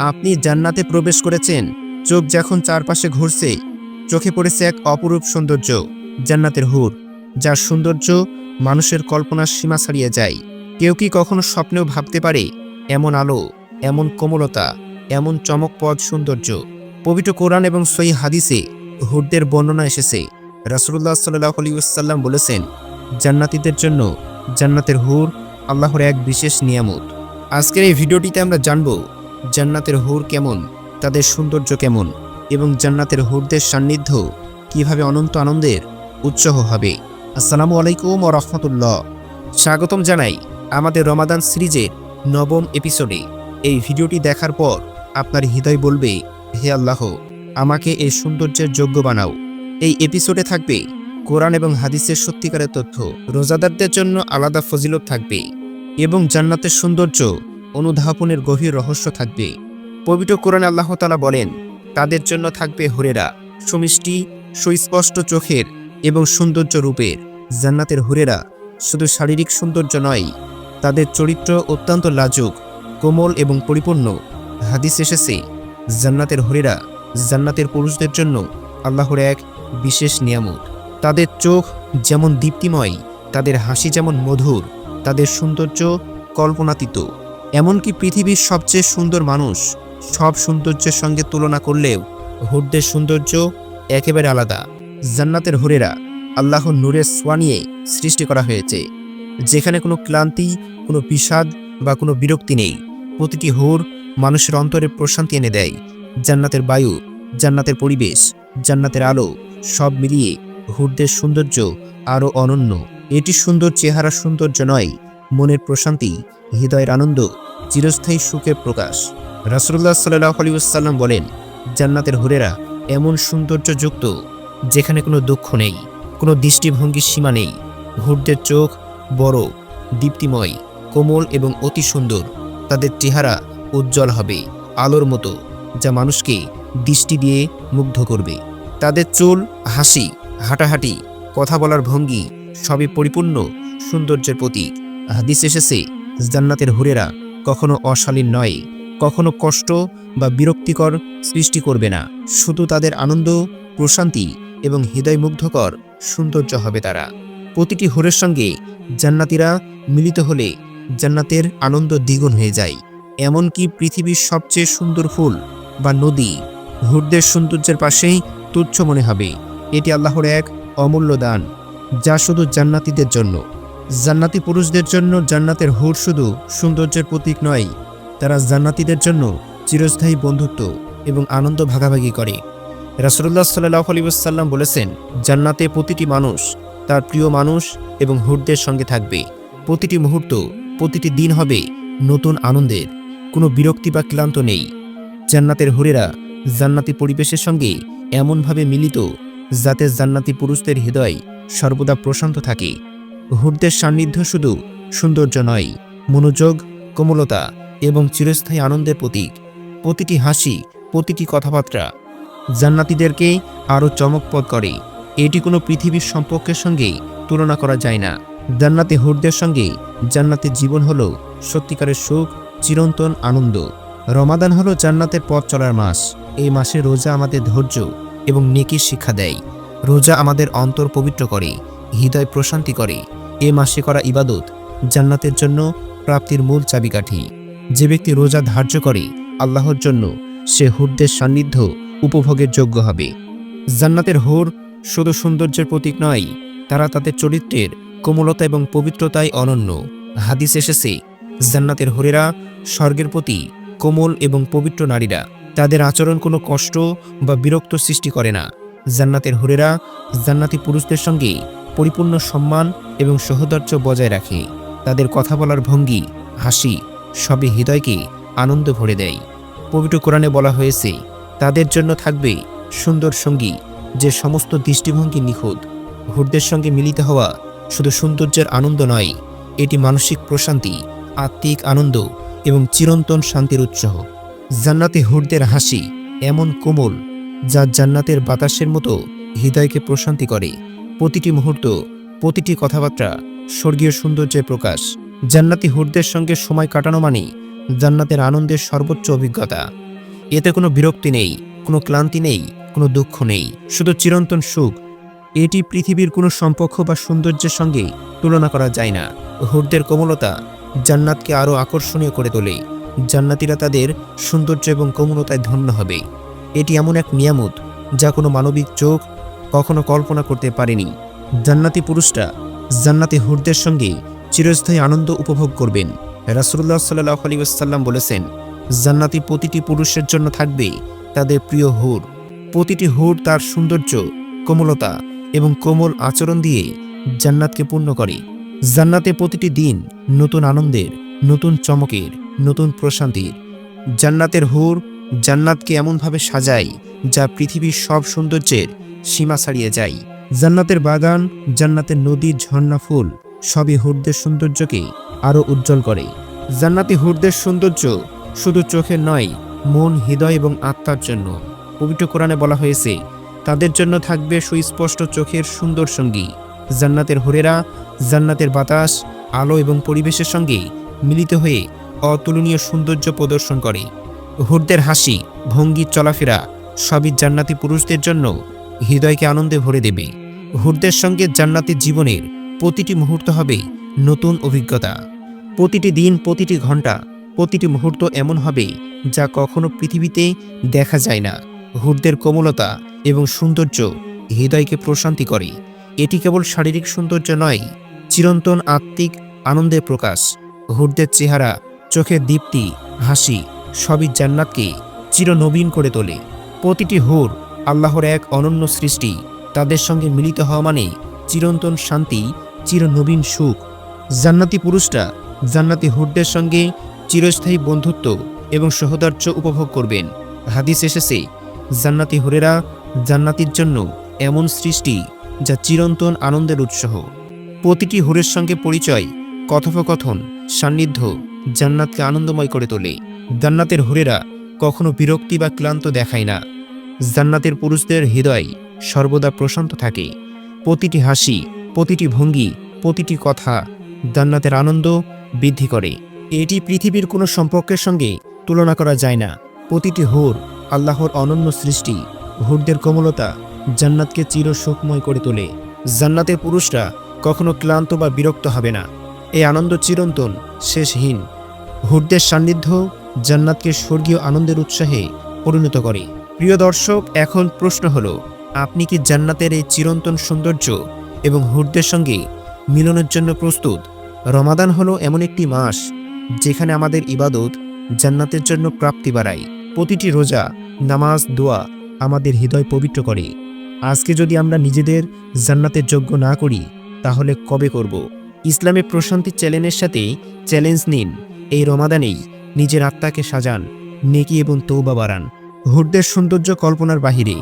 আপনি জান্নাতে প্রবেশ করেছেন, চোখ যখন চারপাশে ঘুরছে, চোখে পড়েছে এক অপরূপ সৌন্দর্য, জান্নাতের হুর, যার সৌন্দর্য মানুষের কল্পনার সীমা ছাড়িয়ে যায়। কেউ কি কখনো স্বপ্নেও ভাবতে পারে এমন আলো, এমন কোমলতা, এমন চমকপ্রদ সৌন্দর্য? পবিত্র কোরআন এবং সহিহ হাদিসে হুরদের বর্ণনা এসেছে। রাসূলুল্লাহ সাল্লাল্লাহু আলাইহি ওয়াসাল্লাম বলেছেন, জান্নাতীদের জন্য জান্নাতের হুর আল্লাহর এক বিশেষ নিয়ামত। আজকের এই ভিডিওটিতে আমরা জানব জান্নাতের হুর কেমন, তাদের সৌন্দর্য কেমন এবং জান্নাতের হুরদের সান্নিধ্য কিভাবে অনন্ত আনন্দের উৎস হবে। আসসালামু আলাইকুম ওয়া রাহমাতুল্লাহ। স্বাগতম জানাই আমাদের রমাদান সিরিজের ৯ম এপিসোডে। এই ভিডিওটি দেখার পর আপনার হৃদয় বলবে, হে আল্লাহ, আমাকে এই সৌন্দর্যের যোগ্য বানাও। এই এপিসোডে থাকবে কোরআন এবং হাদিসের সত্যিকারের তথ্য, রোজাদারদের জন্য আলাদা ফজিলত থাকবে এবং জান্নাতের সৌন্দর্য অনুধাবনের গভীর রহস্য থাকবে। পবিত্র কোরআনে আল্লাহ তাআলা বলেন, তাদের জন্য থাকবে হুরেরা, সুমিষ্টি, সুস্পষ্ট চোখের এবং সৌন্দর্য রূপের। জান্নাতের হুরেরা শুধু শারীরিক সৌন্দর্য নয়, তাদের চরিত্র অত্যন্ত লাজুক, কোমল এবং পরিপূর্ণ। হাদিস এসেছে, জান্নাতের হুরেরা জান্নাতের পুরুষদের জন্য আল্লাহর এক বিশেষ নিয়ামত। তাদের চোখ যেমন দীপ্তিময়, তাদের হাসি যেমন মধুর, তাদের সৌন্দর্য কল্পনাতীত। এমনকি পৃথিবীর সবচেয়ে সুন্দর মানুষ সব সৌন্দর্যের সঙ্গে তুলনা করলেও হুরদের সৌন্দর্য একেবারে আলাদা। জান্নাতের হুরেরা আল্লাহর নূরের ছোঁয়া নিয়ে সৃষ্টি করা হয়েছে, যেখানে কোনো ক্লান্তি, কোনো বিষাদ বা কোনো বিরক্তি নেই। প্রতিটি হুর মানুষের অন্তরে প্রশান্তি এনে দেয়। জান্নাতের বায়ু, জান্নাতের পরিবেশ, জান্নাতের আলো সব মিলিয়ে হুরদের সৌন্দর্য আরও অনন্য। এটি সুন্দর চেহারার সৌন্দর্য নয়, মনের প্রশান্তি, হৃদয়ের আনন্দ, চিরস্থায়ী সুখের প্রকাশ। রাসূলুল্লাহ সাল্লাল্লাহু আলাইহি ওয়াসাল্লাম বলেন, জান্নাতের হুরেরা এমন সৌন্দর্যযুক্ত যেখানে কোনো দুঃখ নেই, কোনো দৃষ্টিভঙ্গির সীমা নেই। হুরদের চোখ বড়, দীপ্তিময়, কোমল এবং অতি সুন্দর। তাদের চেহারা উজ্জ্বল হবে আলোর মতো, যা মানুষকে দৃষ্টি দিয়ে মুগ্ধ করবে। তাদের চুল, হাসি, হাঁটাহাঁটি, কথা বলার ভঙ্গি সবই পরিপূর্ণ সৌন্দর্যের প্রতীক। হাদিস এসেছে, জান্নাতের হুরেরা কখনো অশালীন নয়, কখনো কষ্ট বা বিরক্তিকর সৃষ্টি করবে না। শুধু তাদের আনন্দ, প্রশান্তি এবং হৃদয়মুগ্ধকর সৌন্দর্য হবে তারা। প্রতিটি হুরের সঙ্গে জান্নাতীরা মিলিত হলে জান্নাতের আনন্দ দ্বিগুণ হয়ে যায়। এমনকি পৃথিবীর সবচেয়ে সুন্দর ফুল বা নদী হুরদের সৌন্দর্যের পাশেই তুচ্ছ মনে হবে। এটি আল্লাহর এক অমূল্য দান, যা শুধু জান্নাতীদের জন্য। জান্নাতি পুরুষদের জন্য জান্নাতের হুর শুধু সৌন্দর্যের প্রতীক নয়, তারা জান্নাতীদের জন্য চিরস্থায়ী বন্ধুত্ব এবং আনন্দ ভাগাভাগি করে। রাসূলুল্লাহ সাল্লাল্লাহু আলাইহি ওয়াসাল্লাম বলেছেন, জান্নাতে প্রতিটি মানুষ তার প্রিয় মানুষ এবং হুরদের সঙ্গে থাকবে। প্রতিটি মুহূর্ত, প্রতিটি দিন হবে নতুন আনন্দের, কোনো বিরক্তি বা ক্লান্ত নেই। জান্নাতের হুরেরা জান্নাতি পরিবেশের সঙ্গে এমনভাবে মিলিত যাতে জান্নাতি পুরুষদের হৃদয় সর্বদা প্রশান্ত থাকে। হুরদের সান্নিধ্য শুধু সৌন্দর্য নয়, মনোযোগ, কোমলতা এবং চিরস্থায়ী আনন্দের প্রতীক। প্রতিটি হাসি, প্রতিটি কথাবার্তা জান্নাতীদেরকে আরও চমকপ্রদ করে। এটি কোনো পৃথিবীর সম্পর্কের সঙ্গে তুলনা করা যায় না। জান্নাতি হুরদের সঙ্গে জান্নাতের জীবন হলো সত্যিকারের সুখ, চিরন্তন আনন্দ। রমাদান হলো জান্নাতের পথ চলার মাস। এই মাসে রোজা আমাদের ধৈর্য এবং নেকির শিক্ষা দেয়। রোজা আমাদের অন্তর পবিত্র করে, হৃদয় প্রশান্তি করে। এ মাসে করা ইবাদত জান্নাতের জন্য প্রাপ্তির মূল চাবিকাঠি। যে ব্যক্তি রোজা ধার্য করে আল্লাহর জন্য, সে হুরদের সান্নিধ্য উপভোগের যোগ্য হবে। জান্নাতের হুর শুধু সৌন্দর্যের প্রতীক নয়, তারা তাদের চরিত্রের কোমলতা এবং পবিত্রতায় অনন্য। হাদিস এসেছে, জান্নাতের হুরেরা স্বর্গের প্রতি কোমল এবং পবিত্র নারীরা। তাদের আচরণ কোনো কষ্ট বা বিরক্ত সৃষ্টি করে না। জান্নাতের হুরেরা জান্নাতি পুরুষদের সঙ্গে পরিপূর্ণ সম্মান এবং সহোদর্য বজায় রাখে। তাদের কথা বলার ভঙ্গি, হাসি সবই হৃদয়কে আনন্দ ভরে দেয়। পবিত্র কোরআনে বলা হয়েছে, তাদের জন্য থাকবে সুন্দর সঙ্গী, যে সমস্ত দৃষ্টিভঙ্গি নিখুঁত। হুরদের সঙ্গে মিলিত হওয়া শুধু সৌন্দর্যের আনন্দ নয়, এটি মানসিক প্রশান্তি, আত্মিক আনন্দ এবং চিরন্তন শান্তির উৎস। জান্নাতি হুরদের হাসি এমন কোমল, যা জান্নাতের বাতাসের মতো হৃদয়কে প্রশান্তি করে। প্রতিটি মুহূর্ত, প্রতিটি কথাবার্তা স্বর্গীয় সৌন্দর্যের প্রকাশ। জান্নাতি হুরদের সঙ্গে সময় কাটানো মানে জান্নাতের আনন্দের সর্বোচ্চ অভিজ্ঞতা। এতে কোনো বিরক্তি নেই, কোনো ক্লান্তি নেই, কোনো দুঃখ নেই, শুধু চিরন্তন সুখ। এটি পৃথিবীর কোনো সম্পর্ক বা সৌন্দর্যের সঙ্গে তুলনা করা যায় না। হুরদের কোমলতা জান্নাতকে আরও আকর্ষণীয় করে তোলে। জান্নাতীরা তাদের সৌন্দর্য এবং কোমলতায় ধন্য হবে। এটি এমন এক নিয়ামত যা কোনো মানবিক চোখ কখনো কল্পনা করতে পারেনি। জান্নাতি পুরুষরা জান্নাতি হুরদের সঙ্গে চিরস্থায়ী আনন্দ উপভোগ করবেন। রাসূলুল্লাহ সাল্লাল্লাহু আলাইহি ওয়াসাল্লাম বলেছেন, জান্নাতি প্রতিটি পুরুষের জন্য থাকবে তাদের প্রিয় হুর। প্রতিটি হুর তার সৌন্দর্য, কোমলতা এবং কোমল আচরণ দিয়ে জান্নাতকে পূর্ণ করে। জান্নাতে প্রতিটি দিন নতুন আনন্দের, নতুন চমকের, নতুন প্রশান্তির। জান্নাতের হুর জান্নাতকে এমনভাবে সাজায় যা পৃথিবীর সব সৌন্দর্যের সীমা ছাড়িয়ে যায়। জান্নাতের বাগান, জান্নাতের নদী, ঝর্ণা, ফুল সবই হুরদের সৌন্দর্যকে আরও উজ্জ্বল করে। জান্নাতি হুরদের সৌন্দর্য শুধু চোখের নয়, মন, হৃদয় এবং আত্মার জন্য। পবিত্র কোরআনে বলা হয়েছে, তাদের জন্য থাকবে সুস্পষ্ট চোখের সুন্দর সঙ্গী। জান্নাতের হুরেরা জান্নাতের বাতাস, আলো এবং পরিবেশের সঙ্গে মিলিত হয়ে অতুলনীয় সৌন্দর্য প্রদর্শন করে। হুরদের হাসি, ভঙ্গি, চলাফেরা সবই জান্নাতি পুরুষদের জন্য হৃদয়কে আনন্দে ভরে দেবে। হুরদের সঙ্গে জান্নাতি জীবনের প্রতিটি মুহূর্ত হবে নতুন অভিজ্ঞতা। প্রতিটি দিন, প্রতিটি ঘন্টা, প্রতিটি মুহূর্ত এমন হবে যা কখনো পৃথিবীতে দেখা যায় না। হুরদের কোমলতা এবং সৌন্দর্য হৃদয়কে প্রশান্তি করে। এটি কেবল শারীরিক সৌন্দর্য নয়, চিরন্তন আত্মিক আনন্দের প্রকাশ। হুরদের চেহারা, চোখের দীপ্তি, হাসি সবই জান্নাতকে চিরনবীন করে তোলে। প্রতিটি হুর আল্লাহর এক অনন্য সৃষ্টি। তাদের সঙ্গে মিলিত হওয়া মানে চিরন্তন শান্তি, চিরনবীন সুখ। জান্নাতি পুরুষরা জান্নাতি হুরদের সঙ্গে চিরস্থায়ী বন্ধুত্ব এবং সহোদর্য উপভোগ করবেন। হাদিস এসেছে, জান্নাতি হুরেরা জান্নাতির জন্য এমন সৃষ্টি যা চিরন্তন আনন্দের উৎস। প্রতিটি হুরের সঙ্গে পরিচয়, কথোপকথন, সান্নিধ্য জান্নাতকে আনন্দময় করে তোলে। জান্নাতের হুরেরা কখনো বিরক্তি বা ক্লান্ত দেখায় না। জান্নাতের পুরুষদের হৃদয় সর্বদা প্রশান্ত থাকে। প্রতিটি হাসি, প্রতিটি ভঙ্গি, প্রতিটি কথা জান্নাতের আনন্দ বৃদ্ধি করে। এটি পৃথিবীর কোনো সম্পর্কের সঙ্গে তুলনা করা যায় না। প্রতিটি হুর আল্লাহর অনন্য সৃষ্টি। হুরদের কোমলতা জান্নাতকে চির সুখময় করে তোলে। জান্নাতের পুরুষরা কখনো ক্লান্ত বা বিরক্ত হবে না। এই আনন্দ চিরন্তন, শেষহীন। হুরদের সান্নিধ্য জান্নাতকে স্বর্গীয় আনন্দের উৎসাহে পরিণত করে। প্রিয় দর্শক, এখন প্রশ্ন হলো, আপনি কি জান্নাতের এই চিরন্তন সৌন্দর্য এবং হুরদের সঙ্গে মিলনের জন্য প্রস্তুত? রমাদান হলো এমন একটি মাস যেখানে আমাদের ইবাদত জান্নাতের জন্য প্রাপ্তি বাড়ায়। প্রতিটি রোজা, নামাজ, দোয়া আমাদের হৃদয় পবিত্র করে। আজকে যদি আমরা নিজেদের জান্নাতের যোগ্য না করি তাহলে কবে করব? ইসলামে প্রশান্তি চ্যালেঞ্জের সাথে চ্যালেঞ্জ নিন। এই রমাদানেই নিজের আত্মাকে সাজান, নেকি এবং তৌবা বাড়ান। হুরদের সৌন্দর্য কল্পনার বাহিরে।